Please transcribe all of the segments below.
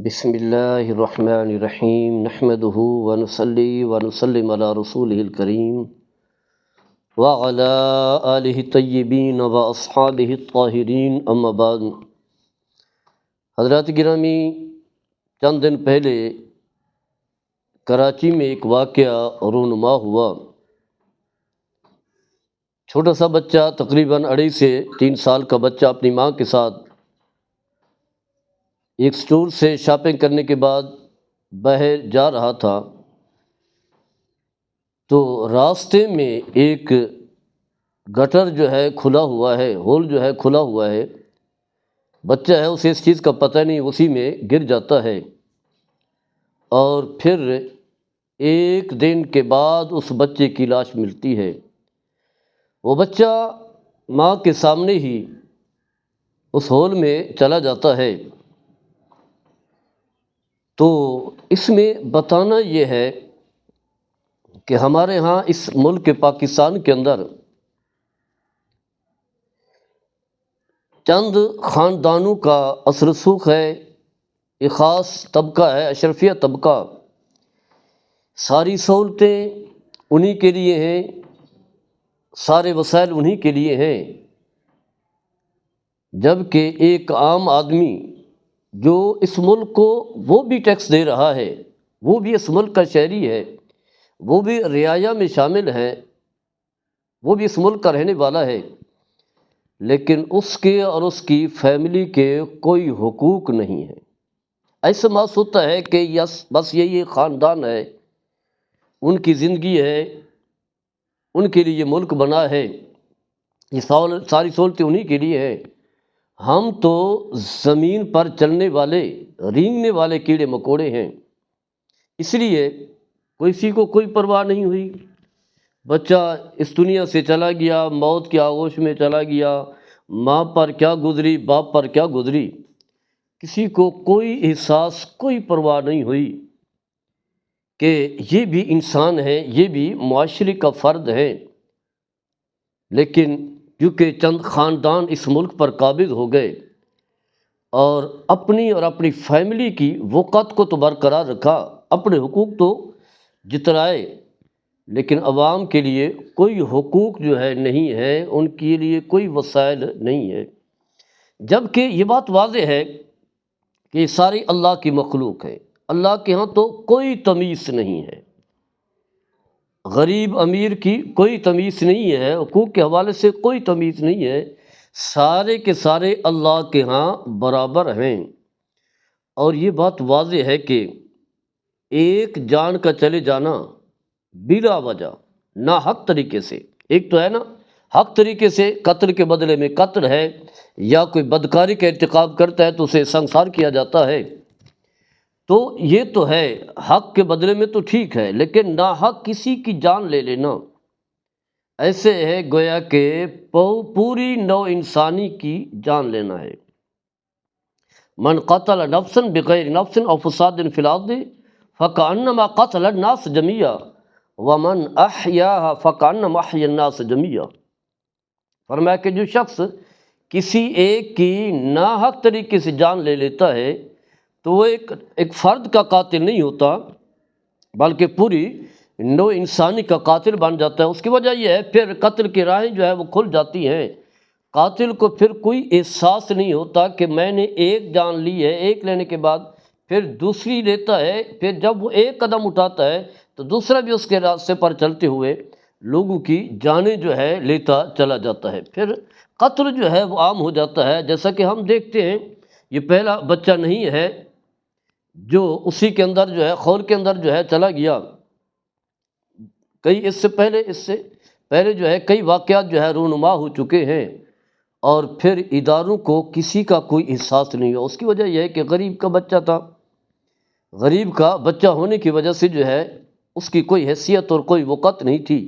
بسم اللہ الرحمن الرحیم نحمده ونصلی ونسلم علی رسولہ الکریم وعلی آلہ الطیبین واصحابہ الطاہرین اما بعد۔ حضرات گرامی، چند دن پہلے کراچی میں ایک واقعہ رونما ہوا۔ چھوٹا سا بچہ، تقریباً 2.5 سے 3 سال کا بچہ، اپنی ماں کے ساتھ ایک اسٹور سے شاپنگ کرنے کے بعد باہر جا رہا تھا، تو راستے میں ایک گٹر جو ہے کھلا ہوا ہے، ہول جو ہے کھلا ہوا ہے۔ بچہ ہے، اسے اس چیز کا پتہ نہیں، اسی میں گر جاتا ہے، اور پھر 1 دن کے بعد اس بچے کی لاش ملتی ہے۔ وہ بچہ ماں کے سامنے ہی اس ہول میں چلا جاتا ہے۔ تو اس میں بتانا یہ ہے کہ ہمارے ہاں اس ملک پاکستان کے اندر چند خاندانوں کا اثر رسوخ ہے، ایک خاص طبقہ ہے، اشرفیہ طبقہ۔ ساری سہولتیں انہی کے لیے ہیں، سارے وسائل انہی کے لیے ہیں، جبکہ ایک عام آدمی جو اس ملک کو وہ بھی ٹیکس دے رہا ہے، وہ بھی اس ملک کا شہری ہے، وہ بھی رعایا میں شامل ہے، وہ بھی اس ملک کا رہنے والا ہے، لیکن اس کے اور اس کی فیملی کے کوئی حقوق نہیں ہے۔ ایسا محسوس ہوتا ہے کہ بس یہ خاندان ہے، ان کی زندگی ہے، ان کے لیے یہ ملک بنا ہے، یہ ساری سہولتیں انہی کے لیے ہیں۔ ہم تو زمین پر چلنے والے، رینگنے والے کیڑے مکوڑے ہیں، اس لیے کسی کو کوئی پرواہ نہیں ہوئی۔ بچہ اس دنیا سے چلا گیا، موت کے آغوش میں چلا گیا، ماں پر کیا گزری، باپ پر کیا گزری، کسی کو کوئی احساس، کوئی پرواہ نہیں ہوئی کہ یہ بھی انسان ہے، یہ بھی معاشرے کا فرد ہے۔ لیکن کیونکہ چند خاندان اس ملک پر قابض ہو گئے اور اپنی فیملی کی وقت کو تو برقرار رکھا، اپنے حقوق تو جترائے، لیکن عوام کے لیے کوئی حقوق جو ہے نہیں ہے، ان کے لیے کوئی وسائل نہیں ہے۔ جبکہ یہ بات واضح ہے کہ یہ ساری اللہ کی مخلوق ہے، اللہ کے ہاں تو کوئی تمیز نہیں ہے، غریب امیر کی کوئی تمیز نہیں ہے، حقوق کے حوالے سے کوئی تمیز نہیں ہے، سارے کے سارے اللہ کے ہاں برابر ہیں۔ اور یہ بات واضح ہے کہ ایک جان کا چلے جانا بلا وجہ، ناحق طریقے سے، ایک تو ہے نا حق طریقے سے قتل کے بدلے میں قتل ہے، یا کوئی بدکاری کا ارتکاب کرتا ہے تو اسے سنسار کیا جاتا ہے، تو یہ تو ہے حق کے بدلے میں تو ٹھیک ہے، لیکن ناحق کسی کی جان لے لینا ایسے ہے گویا کہ پوری نوع انسانی کی جان لینا ہے۔ من قتل نفسا بغیر نفس او فساد فی الارض فکأنما قتل الناس جميعا ومن احیاها فکأنما احیا الناس جميعا۔ فرمایا کہ جو شخص کسی ایک کی ناحق طریقے سے جان لے لیتا ہے تو وہ ایک فرد کا قاتل نہیں ہوتا، بلکہ پوری نوع انسانی کا قاتل بن جاتا ہے۔ اس کی وجہ یہ ہے پھر قتل کی راہیں جو ہے وہ کھل جاتی ہیں، قاتل کو پھر کوئی احساس نہیں ہوتا کہ میں نے ایک جان لی ہے، ایک لینے کے بعد پھر دوسری لیتا ہے، پھر جب وہ ایک قدم اٹھاتا ہے تو دوسرا بھی اس کے راستے پر چلتے ہوئے لوگوں کی جانیں جو ہے لیتا چلا جاتا ہے، پھر قتل جو ہے وہ عام ہو جاتا ہے۔ جیسا کہ ہم دیکھتے ہیں یہ پہلا بچہ نہیں ہے جو اسی کے اندر جو ہے خول کے اندر جو ہے چلا گیا، اس سے پہلے جو ہے کئی واقعات جو ہے رونما ہو چکے ہیں، اور پھر اداروں کو کسی کا کوئی احساس نہیں ہوا۔ اس کی وجہ یہ ہے کہ غریب کا بچہ تھا، غریب کا بچہ ہونے کی وجہ سے جو ہے اس کی کوئی حیثیت اور کوئی وقت نہیں تھی۔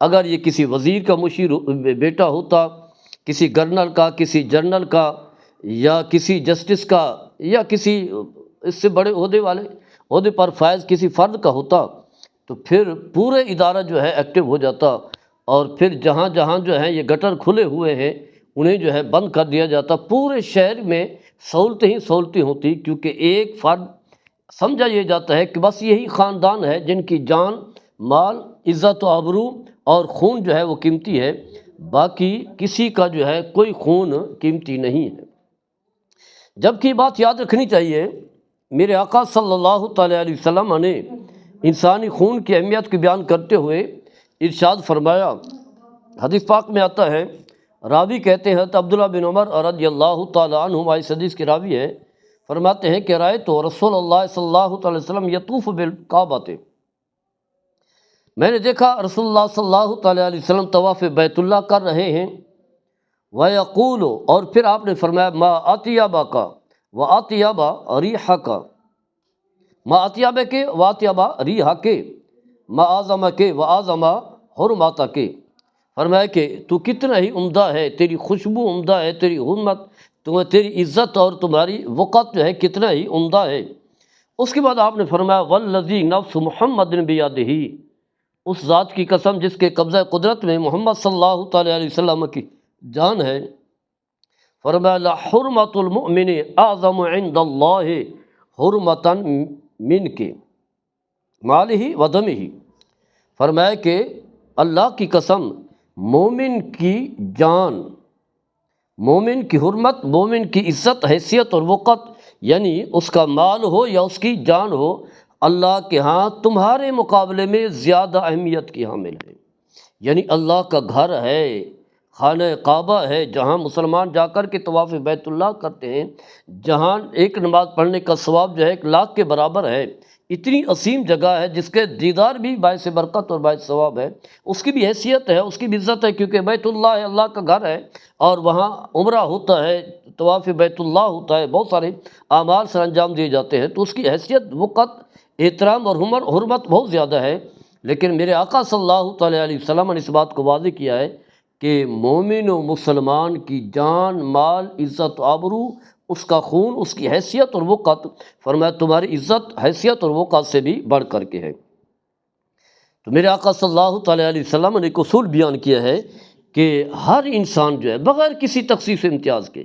اگر یہ کسی وزیر کا مشیر بیٹا ہوتا، کسی گورنر کا، کسی جنرل کا، یا کسی جسٹس کا، یا کسی اس سے بڑے عہدے پر فائز کسی فرد کا ہوتا، تو پھر پورے ادارہ جو ہے ایکٹیو ہو جاتا، اور پھر جہاں جہاں جو ہے یہ گٹر کھلے ہوئے ہیں انہیں جو ہے بند کر دیا جاتا، پورے شہر میں سہولتیں ہی سہولتیں ہوتی، کیونکہ ایک فرد سمجھا یہ جاتا ہے کہ بس یہی خاندان ہے جن کی جان، مال، عزت و آبرو اور خون جو ہے وہ قیمتی ہے، باقی کسی کا جو ہے کوئی خون قیمتی نہیں ہے۔ جبکہ یہ بات یاد رکھنی چاہیے، میرے آقا صلی اللہ تعالیٰ علیہ وسلم نے انسانی خون کی اہمیت کو بیان کرتے ہوئے ارشاد فرمایا، حدیث پاک میں آتا ہے، راوی کہتے ہیں حضرت عبداللہ بن عمر رضی اللہ تعالیٰ عنہما اس حدیث کے راوی ہیں، فرماتے ہیں کہ رأیت رسول اللہ صلی اللہ علیہ وسلم یطوف بالکعبہ، میں نے دیکھا رسول اللہ صلی اللہ تعالیٰ علیہ وسلم طواف بیت اللہ کر رہے ہیں، وَيَقُولُ، اور پھر آپ نے فرمایا، ما اطیبک واطیب ریحک، ما اطیبک واطیب ریحک، ما اعظمک واعظم حرمتک، فرمایا کہ تو کتنا ہی عمدہ ہے، تیری خوشبو عمدہ ہے، تیری حرمت، تیری عزت اور تمہاری وقت جو ہے کتنا ہی عمدہ ہے۔ اس کے بعد آپ نے فرمایا، والذی نفس محمد بیدہ، اس ذات کی قسم جس کے قبضہ قدرت میں محمد صلی اللہ تعالیٰ علیہ وسلم کی جان ہے، فرمایا لحرمت المؤمن اعظم عند اللہ حرمتا منک مالہ و دمہ، فرمایا کہ اللہ کی قسم، مومن کی جان، مومن کی حرمت، مومن کی عزت، حیثیت اور وقت، یعنی اس کا مال ہو یا اس کی جان ہو، اللہ کے ہاں تمہارے مقابلے میں زیادہ اہمیت کی حامل ہے۔ یعنی اللہ کا گھر ہے، خانہ کعبہ ہے، جہاں مسلمان جا کر کے طواف بیت اللہ کرتے ہیں، جہاں ایک نماز پڑھنے کا ثواب جو ہے 1,00,000 کے برابر ہے، اتنی عظیم جگہ ہے جس کے دیدار بھی باعث برکت اور باعث ثواب ہے، اس کی بھی حیثیت ہے، اس کی بھی عزت ہے، کیونکہ بیت اللہ ہے، اللہ کا گھر ہے، اور وہاں عمرہ ہوتا ہے، طواف بیت اللہ ہوتا ہے، بہت سارے اعمال سر انجام دیے جاتے ہیں، تو اس کی حیثیت، وقت، احترام اور حرمت بہت زیادہ ہے۔ لیکن میرے آقا صلی اللہ تعالیٰ علیہ وسلم نے اس بات کو واضح کیا ہے کہ مومن و مسلمان کی جان، مال، عزت و آبرو، اس کا خون، اس کی حیثیت اور وقت، فرمایا تمہاری عزت، حیثیت اور وقت سے بھی بڑھ کر کے ہے۔ تو میرے آقا صلی اللہ تعالیٰ علیہ وسلم نے ایک اصول بیان کیا ہے کہ ہر انسان جو ہے بغیر کسی تخصیص و امتیاز کے،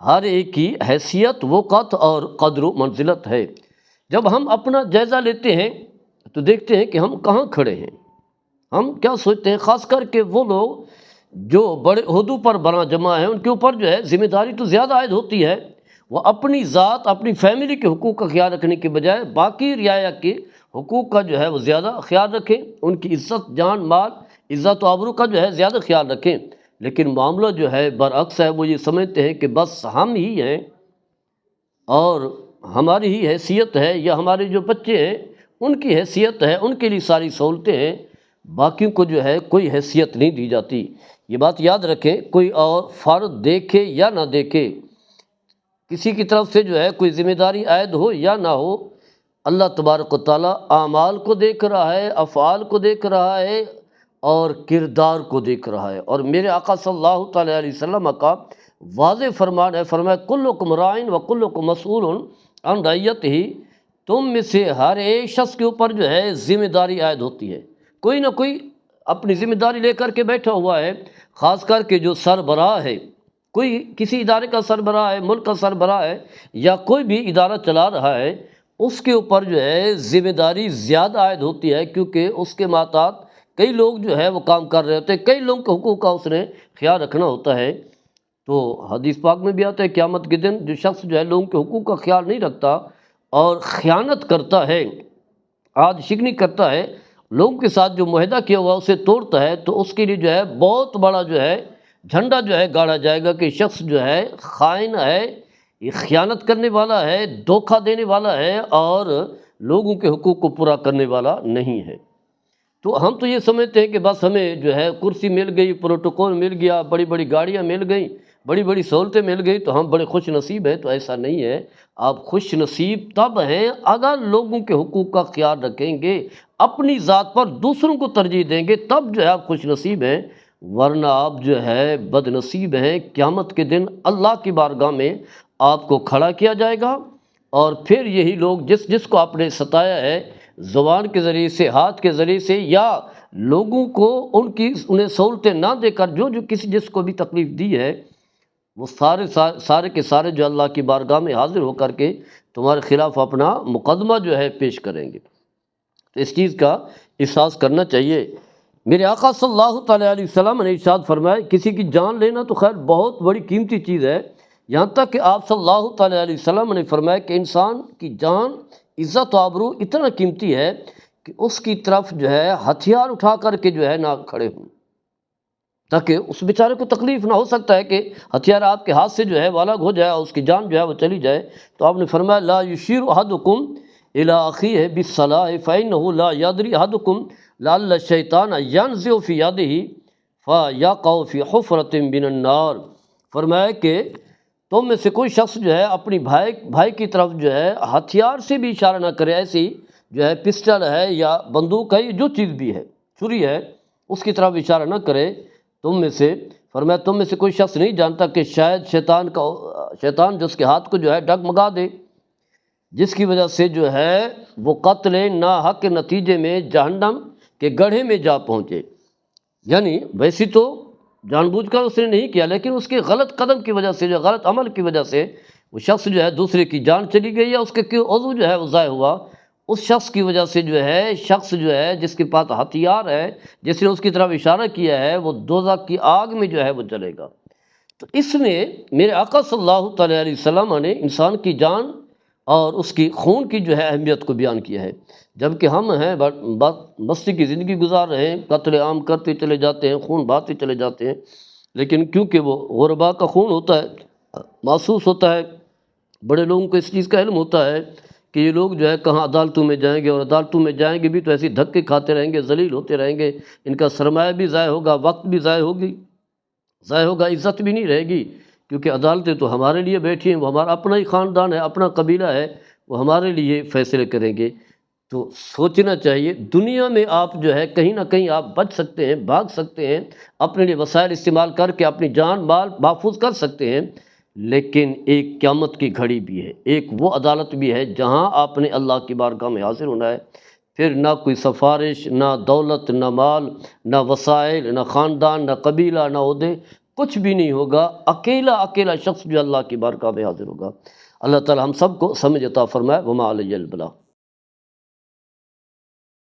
ہر ایک کی حیثیت، وقت اور قدر و منزلت ہے۔ جب ہم اپنا جائزہ لیتے ہیں تو دیکھتے ہیں کہ ہم کہاں کھڑے ہیں، ہم کیا سوچتے ہیں، خاص کر کے وہ لوگ جو بڑے عہدوں پر بنا جمع ہیں، ان کے اوپر جو ہے ذمہ داری تو زیادہ عائد ہوتی ہے، وہ اپنی ذات، اپنی فیملی کے حقوق کا خیال رکھنے کے بجائے باقی رعایا کے حقوق کا جو ہے وہ زیادہ خیال رکھیں، ان کی عزت، جان، مال، عزت و آبرو کا جو ہے زیادہ خیال رکھیں۔ لیکن معاملہ جو ہے برعکس ہے، وہ یہ سمجھتے ہیں کہ بس ہم ہی ہیں اور ہماری ہی حیثیت ہے، یا ہمارے جو بچے ہیں ان کی حیثیت ہے، ان کے لیے ساری سہولتیں ہیں، باقیوں کو جو ہے کوئی حیثیت نہیں دی جاتی۔ یہ بات یاد رکھیں، کوئی اور فرد دیکھے یا نہ دیکھے، کسی کی طرف سے جو ہے کوئی ذمہ داری عائد ہو یا نہ ہو، اللہ تبارک و تعالیٰ اعمال کو دیکھ رہا ہے، افعال کو دیکھ رہا ہے اور کردار کو دیکھ رہا ہے۔ اور میرے آقا صلی اللہ تعالیٰ علیہ وسلم کا واضح فرمان ہے، فرمایا کلکم راعٍ وکلکم مسئول عن رعیتہ، تم میں سے ہر ایک شخص کے اوپر جو ہے ذمہ داری عائد ہوتی ہے، کوئی نہ کوئی اپنی ذمہ داری لے کر کے بیٹھا ہوا ہے، خاص کر کے جو سربراہ ہے، کوئی کسی ادارے کا سربراہ ہے، ملک کا سربراہ ہے، یا کوئی بھی ادارہ چلا رہا ہے، اس کے اوپر جو ہے ذمہ داری زیادہ عائد ہوتی ہے، کیونکہ اس کے ماتحت کئی لوگ جو ہے وہ کام کر رہے ہوتے ہیں، کئی لوگوں کے حقوق کا اس نے خیال رکھنا ہوتا ہے۔ تو حدیث پاک میں بھی آتا ہے قیامت کے دن جو شخص جو ہے لوگوں کے حقوق کا خیال نہیں رکھتا اور خیانت کرتا ہے، آج شکنی کرتا ہے، لوگوں کے ساتھ جو معاہدہ کیا ہوا اسے توڑتا ہے، تو اس کے لیے جو ہے بہت بڑا جو ہے جھنڈا جو ہے گاڑا جائے گا کہ شخص جو ہے خائن ہے، یہ خیانت کرنے والا ہے، دھوکہ دینے والا ہے اور لوگوں کے حقوق کو پورا کرنے والا نہیں ہے۔ تو ہم تو یہ سمجھتے ہیں کہ بس ہمیں جو ہے کرسی مل گئی، پروٹوکول مل گیا، بڑی بڑی گاڑیاں مل گئیں، بڑی بڑی سہولتیں مل گئی تو ہم بڑے خوش نصیب ہیں۔ تو ایسا نہیں ہے، آپ خوش نصیب تب ہیں اگر لوگوں کے حقوق کا خیال رکھیں گے، اپنی ذات پر دوسروں کو ترجیح دیں گے، تب جو ہے آپ خوش نصیب ہیں، ورنہ آپ جو ہے بد نصیب ہیں۔ قیامت کے دن اللہ کی بارگاہ میں آپ کو کھڑا کیا جائے گا، اور پھر یہی لوگ جس کو آپ نے ستایا ہے زبان کے ذریعے سے، ہاتھ کے ذریعے سے، یا لوگوں کو انہیں سہولتیں نہ دے کر جو کسی جس کو بھی تکلیف دی ہے، وہ سارے کے سارے جو اللہ کی بارگاہ میں حاضر ہو کر کے تمہارے خلاف اپنا مقدمہ جو ہے پیش کریں گے۔ تو اس چیز کا احساس کرنا چاہیے۔ میرے آقا صلی اللہ تعالیٰ علیہ وسلم نے ارشاد فرمایا کسی کی جان لینا تو خیر بہت بڑی قیمتی چیز ہے، یہاں تک کہ آپ صلی اللہ تعالیٰ علیہ وسلم نے فرمایا کہ انسان کی جان، عزت و آبرو اتنا قیمتی ہے کہ اس کی طرف جو ہے ہتھیار اٹھا کر کے جو ہے نہ کھڑے ہوں، تاکہ اس بیچارے کو تکلیف نہ ہو سکتا ہے کہ ہتھیار آپ کے ہاتھ سے جو ہے والگ ہو جائے اور اس کی جان جو ہے وہ چلی جائے۔ تو آپ نے فرمایا لا یشیر احدکم الی اخیہ بالصلاح فانہ لا یدری احدکم لعل الشیطان ینزع فی یدہ فیقع فی حفرۃ من النار۔ فرمایا کہ تم میں سے کوئی شخص جو ہے اپنی بھائی کی طرف جو ہے ہتھیار سے بھی اشارہ نہ کرے، ایسی جو ہے پسٹل ہے یا بندوق ہے، جو چیز بھی ہے، چھری ہے، اس کی طرف اشارہ نہ کرے تم میں سے۔ فرمایا تم میں سے کوئی شخص نہیں جانتا کہ شاید شیطان جس کے ہاتھ کو جو ہے ڈگمگا دے، جس کی وجہ سے جو ہے وہ قتل ناحق کے نتیجے میں جہنم کے گڑھے میں جا پہنچے۔ یعنی ویسی تو جان بوجھ کر اس نے نہیں کیا، لیکن اس کے غلط قدم کی وجہ سے، جو غلط عمل کی وجہ سے وہ شخص جو ہے دوسرے کی جان چلی گئی، یا اس کے عضو جو ہے وہ ضائع ہوا، اس شخص کی وجہ سے جو ہے جس کے پاس ہتھیار ہے، جس نے اس کی طرف اشارہ کیا ہے، وہ دوزخ کی آگ میں جو ہے وہ جلے گا۔ تو اس میں میرے آقا صلی اللہ تعالیٰ علیہ وسلم نے انسان کی جان اور اس کی خون کی جو ہے اہمیت کو بیان کیا ہے، جبکہ ہم ہیں مستی کی زندگی گزار رہے ہیں، قتل عام کرتے چلے جاتے ہیں، خون بہاتے چلے جاتے ہیں، لیکن کیونکہ وہ غربا کا خون ہوتا ہے، محسوس ہوتا ہے، بڑے لوگوں کو اس چیز کا علم ہوتا ہے کہ یہ لوگ جو ہے کہاں عدالتوں میں جائیں گے، اور عدالتوں میں جائیں گے بھی تو ایسی دھکے کھاتے رہیں گے، ذلیل ہوتے رہیں گے، ان کا سرمایہ بھی ضائع ہوگا، وقت بھی ضائع ہوگا، عزت بھی نہیں رہے گی، کیونکہ عدالتیں تو ہمارے لیے بیٹھی ہیں، وہ ہمارا اپنا ہی خاندان ہے، اپنا قبیلہ ہے، وہ ہمارے لیے فیصلے کریں گے۔ تو سوچنا چاہیے دنیا میں آپ جو ہے کہیں نہ کہیں آپ بچ سکتے ہیں، بھاگ سکتے ہیں، اپنے لیے وسائل استعمال کر کے اپنی جان مال محفوظ کر سکتے ہیں، لیکن ایک قیامت کی گھڑی بھی ہے، ایک وہ عدالت بھی ہے جہاں آپ نے اللہ کی بارگاہ میں حاضر ہونا ہے۔ پھر نہ کوئی سفارش، نہ دولت، نہ مال، نہ وسائل، نہ خاندان، نہ قبیلہ، نہ عہدے، کچھ بھی نہیں ہوگا، اکیلا شخص جو اللہ کی بارگاہ میں حاضر ہوگا۔ اللہ تعالی ہم سب کو سمجھ عطا فرمائے۔ وما علی البلاغ۔